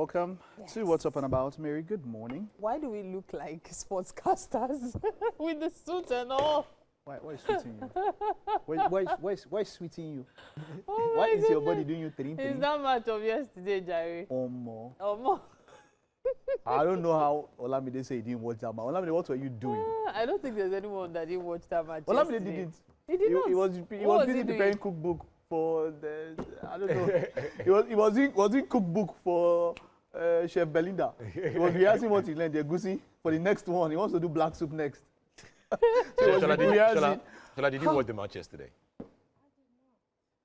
welcome to What's Up and About. Mary, good morning. Why do we look like sportscasters with the suit and all? Why is sweeting you? Why is sweeting you? Oh Why is your goodness. body doing you three? It's that much of yesterday, Jerry. More. Or more. I don't know how Olamide said he didn't watch that match. Olamide, what were you doing? I don't think there's anyone that didn't watch that match. Olamide yesterday. didn't. He did not. He was busy preparing cookbook for the. I don't know. he was doing cookbook for Chef Belinda. He was rehearsing what he learned. The goosey for the next one. He wants to do black soup next. Shola, did you watch the match yesterday?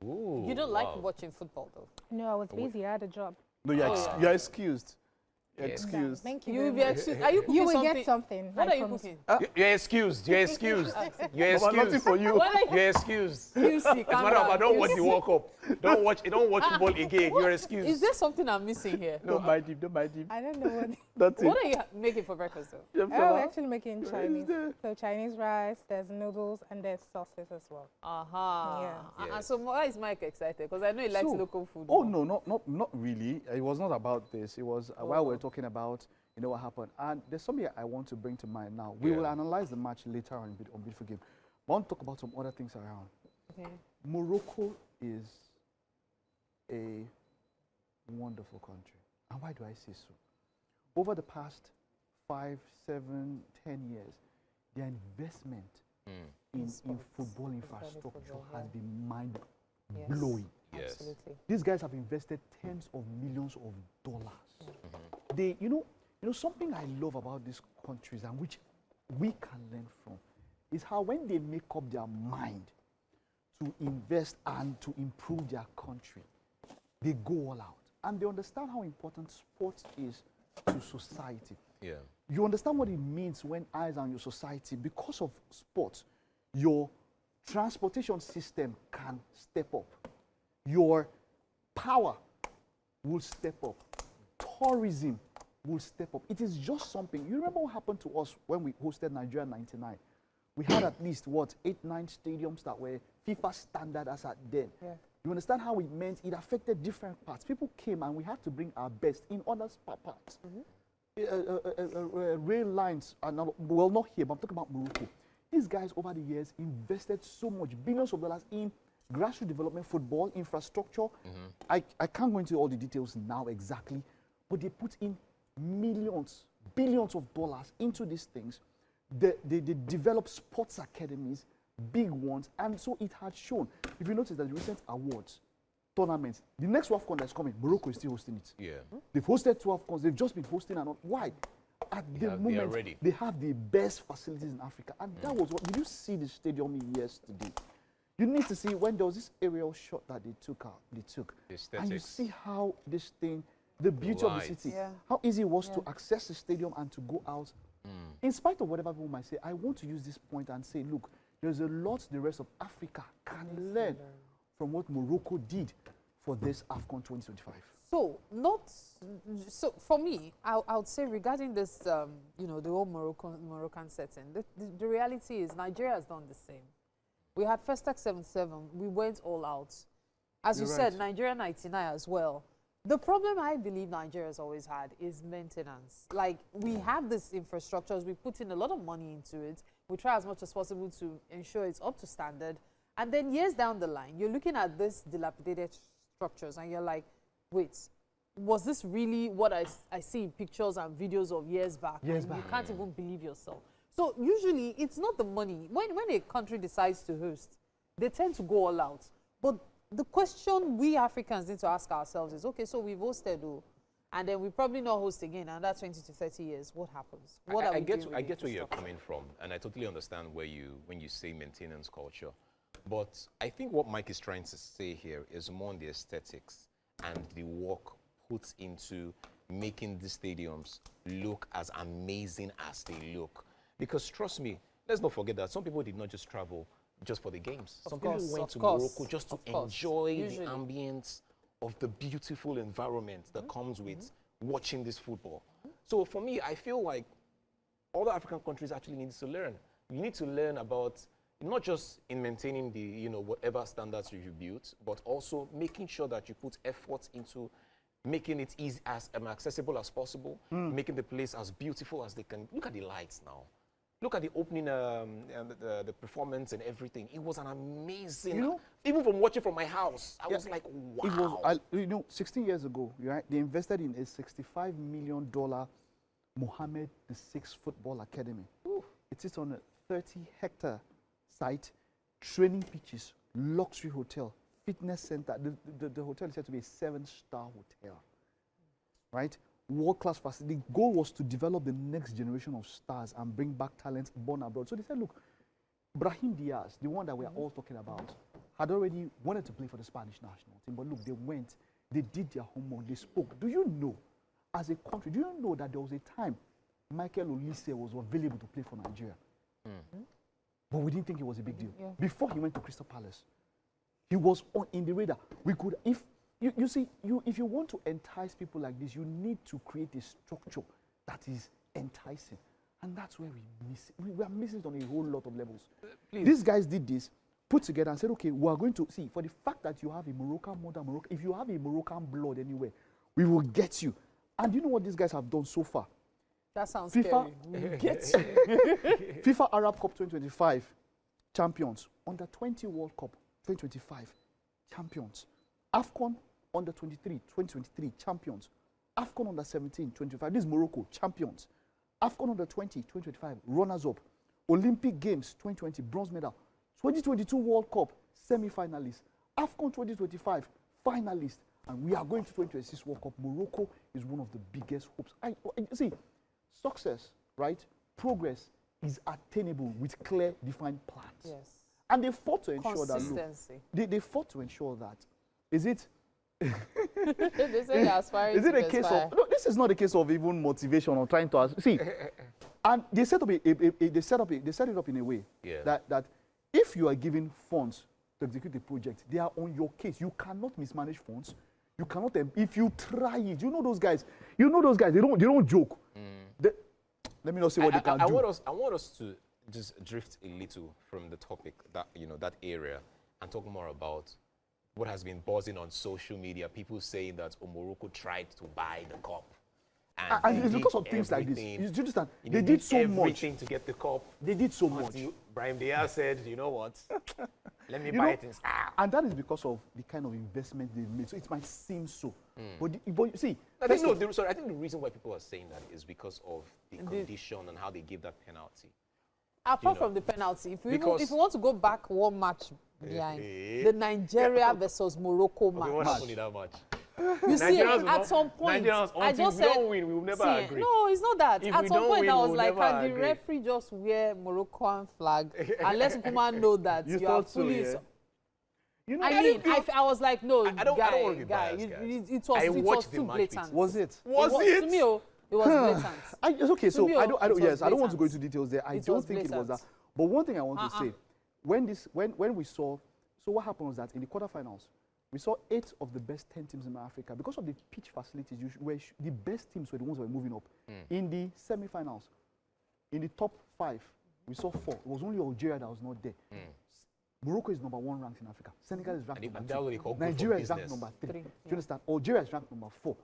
Ooh, You don't like watching football, though. No, I was busy. I had a job. No, you're excused. You're Yes. excused. Thank you. You will very be much. excused. Are you cooking You will something? get something. What I are you promise. cooking? You're excused. You're excused. You're Mama, nothing excused. for you. What are you? You're excused. QC, As a matter of fact, don't watch the World Cup. Don't watch football again. You're excused. Is there something I'm missing here? Don't mind him. Don't mind him. I don't know what. That's it. What are you making for breakfast, though? Oh, we're actually making What Chinese. is there? So Chinese rice, there's noodles, and there's sauces as well. Aha. Yeah. Yes. So why is Mike excited? Because I know he likes So- local food. Oh more. no, not really. It was not about this. It was while we were talking about what happened. And there's something I want to bring to mind now. We will analyze the match later on Beautiful Game. But I want to talk about some other things around. Okay. Morocco is a wonderful country. And why do I say so? Over the past 5, 7, 10 years, their investment in football infrastructure has been mind-blowing. Yes. Absolutely. These guys have invested tens of millions of dollars. They, something I love about these countries and which we can learn from is how when they make up their mind to invest and to improve their country, they go all out. And they understand how important sports is to society. Yeah. You understand what it means when eyes are on your society. Because of sports, your transportation system can step up. Your power will step up. Tourism will step up. It is just something. You remember what happened to us when we hosted Nigeria in '99? We had at least, 8, 9 stadiums that were FIFA standard as at then. Yeah. You understand how it meant it affected different parts. People came and we had to bring our best in other parts. Rail lines are not here, but I'm talking about Morocco. These guys over the years invested so much, billions of dollars in grassroots development, football, infrastructure. I can't go into all the details now exactly, but they put in millions, billions of dollars into these things. They developed sports academies, big ones, and so it had shown. If you notice that the recent awards, tournaments, the next WAFCON that's coming, Morocco is still hosting it. Yeah. They've hosted 2 AFCONs, they've just been hosting and why? At the they are moment, ready. they have the best facilities in Africa. And that was what, did you see the stadium yesterday? You need to see when there was this aerial shot that they took. The And you aesthetics. see how this thing, the beauty of the Lights. city, Yeah. how easy it was to access the stadium and to go out. In spite of whatever people might say, I want to use this point and say, look, there's a lot the rest of Africa can learn from what Morocco did for this AFCON 2025. So for me, I would say regarding this, the whole Moroccan setting, the reality is Nigeria has done the same. We had Festac 77, we went all out. As You're you right. said, Nigeria 99 as well. The problem I believe Nigeria has always had is maintenance. Like, we have these infrastructures, we put in a lot of money into it, we try as much as possible to ensure it's up to standard, and then years down the line, you're looking at these dilapidated structures and you're like, wait, was this really what I see in pictures and videos of years back? Years And back. you can't even believe yourself. So usually, it's not the money. When a country decides to host, they tend to go all out. But the question we Africans need to ask ourselves is, okay, so we've hosted, and then we probably not host again, and that's 20 to 30 years. What happens? What are we doing with I the get where you're infrastructure? coming from, and I totally understand when you say maintenance culture. But I think what Mike is trying to say here is more on the aesthetics and the work put into making the stadiums look as amazing as they look. Because trust me, let's not forget that some people did not just travel just for the games. Some people went to Morocco just to enjoy the ambience of the beautiful environment that comes with watching this football. So for me, I feel like other African countries actually need to learn. You need to learn about not just in maintaining the, whatever standards you built, but also making sure that you put effort into making it easy as accessible as possible, making the place as beautiful as they can. Look at the lights now. Look at the opening, and the performance and everything. It was an amazing. You know, even from watching from my house, I was like, wow. It was, you know, 16 years ago, right? They invested in a $65 million Mohammed VI Football Academy. Ooh. It is on a 30-hectare site, training pitches, luxury hotel, fitness center. The hotel is said to be a 7-star hotel, right? World-class facility. The goal was to develop the next generation of stars and bring back talents born abroad. So they said, look, Brahim Diaz, the one that we're all talking about, had already wanted to play for the Spanish national team. But look, they went, they did their homework, they spoke. Do you know, as a country, do you know that there was a time Michael Olise was available to play for Nigeria? But we didn't think it was a big deal. Yeah. Before he went to Crystal Palace, he was in the radar. We could, if you want to entice people like this, you need to create a structure that is enticing. And that's where we miss it. We are missing it on a whole lot of levels. These guys did this, put together and said, okay, we are going to see, for the fact that you have a Moroccan mother, if you have a Moroccan blood anywhere, we will get you. And you know what these guys have done so far? That sounds FIFA, scary. Get you. FIFA Arab Cup 2025 champions. Under 20 World Cup 2025 champions. AFCON Under 23 2023 champions. AFCON Under 17 2025. This is Morocco champions. AFCON Under 20 2025 runners up. Olympic Games 2020 bronze medal. 2022 World Cup semi-finalists. AFCON 2025 finalists. And we are going to 2026 World Cup. Morocco is one of the biggest hopes. See, success, right? Progress is attainable with clear, defined plans. Yes. And they fought to ensure that. Look, they fought to ensure that. Is it? They say they're aspiring. Is it a case of? No, this is not a case of even motivation or trying to see. And they set up they set it up in a way that if you are given funds to execute the project, they are on your case. You cannot mismanage funds. You cannot. If you try it, you know those guys. You know those guys. They don't joke. Let me not say what they can do. I want us to just drift a little from the topic that that area and talk more about what has been buzzing on social media. People saying that Morocco tried to buy the cup. And it's because of things like this. You understand? They did so much. Everything to get the cup. They did so much. Brahim Diaz said, you know what? Let me buy it in style. And that is because of the kind of investment they've made. So it might seem so. But you see, I think the reason why people are saying that is because of the condition and how they give that penalty. Apart from the penalty, if you want to go back one match behind, the Nigeria versus Morocco match. What happened in that match? You see, at some point, I just said, we don't win, we will never agree. No, it's not that. If at some point, win, I was like, can the referee just wear Moroccan flag and let Superman know that you are fully... So, yeah? You know, I was like, no, I don't want to be biased, it was too blatant. Was it? To me, it was blatant. Okay, so I don't want to go into details there. I don't think it was that. But one thing I want to say, when we saw, so what happened was that in the quarterfinals, we saw 8 of the best 10 teams in Africa. Because of the pitch facilities, the best teams were the ones that were moving up. In the semi-finals, in the top 5, we saw 4. It was only Algeria that was not there. Morocco is number 1 ranked in Africa. Senegal is ranked number 2. Nigeria is ranked number 3. Do you understand? Algeria is ranked number 4.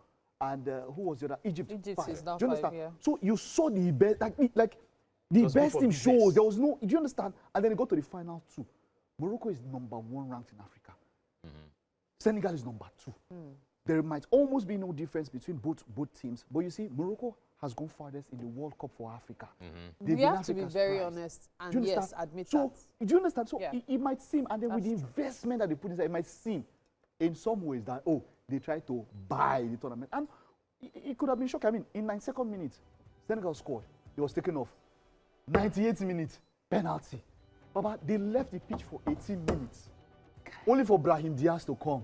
And who was the other? Egypt 5. Is now do you understand? 5, yeah. So you saw the best, like the best team shows. There was no, do you understand? And then it got to the final 2. Morocco is number 1 ranked in Africa. Senegal is number 2. There might almost be no difference between both teams. But you see, Morocco has gone farthest in the World Cup for Africa. We have to be very honest and yes, admit that. Do you understand? So it might seem, and then with the investment that they put inside, it might seem in some ways that, oh, they tried to buy the tournament. And it could have been shocking. I mean, in 92nd minute, Senegal scored. It was taken off. 98 minutes, penalty. Baba, they left the pitch for 18 minutes. Only for Brahim Diaz to come.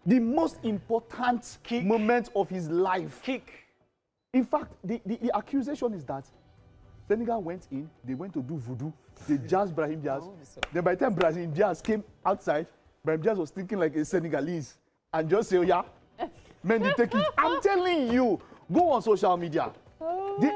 The most important moment of his life. In fact, the accusation is that Senegal went in, they went to do voodoo, they jazzed Brahim Diaz. Then by the time Brahim Diaz came outside, Brahim Diaz was thinking like a Senegalese and just say, oh yeah, men, they take it. I'm telling you, go on social media. Sorry,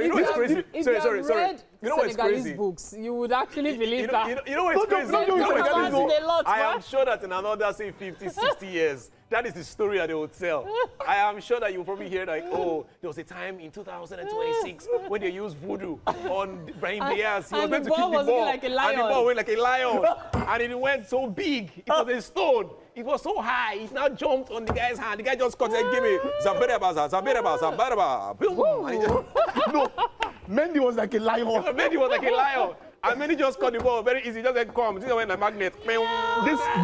it's crazy. Sorry. You know what's crazy? Books, you would actually believe that. You know what's crazy? I am sure that in another, say, 50, 60 years, That is the story at the hotel. I am sure that you'll probably hear like, oh, there was a time in 2026 when they used voodoo on Brahim Diaz. He was and meant the to kick ball the was ball. looking like a And the lion. ball went like a lion. And it went so big. It was a stone. It was so high. It now jumped on the guy's hand. The guy just caught it and gave me Zabereba, Zabereba, Zabereba. Boom. No, Mendy was like a lion. Mendy was like a lion. And Mendy just caught the ball very easy. Just like, come. This went like a magnet.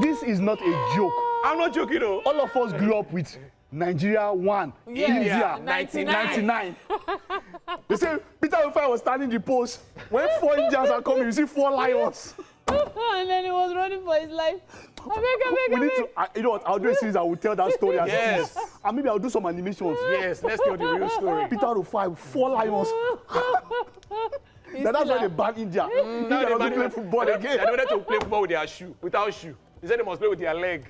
This is not a joke. I'm not joking though. All of us grew up with Nigeria 1, Yeah. India 99. 99. They say Peter Rufai was standing the post. When 4 Indians are coming, you see 4 lions. And then he was running for his life. I We need beg. to, you know what, I'll do a series I will tell that story as Yes. it is. And maybe I'll do some animations. Yes, let's tell the real story. Peter Rufai, 4 lions. That's why they banned India. India Now they doesn't ban- play football they again. wanted to play football with their shoe, without shoe. They said they must play with their leg.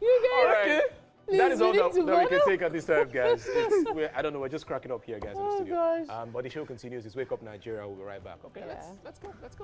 You guys. All right. Please, That is all we need that to we go can now. take at this time, guys. I don't know, we're just cracking up here, guys, in the Oh, studio. gosh. But the show continues. It's Wake Up Nigeria. We'll be right back. Okay, Yeah. let's go, guys.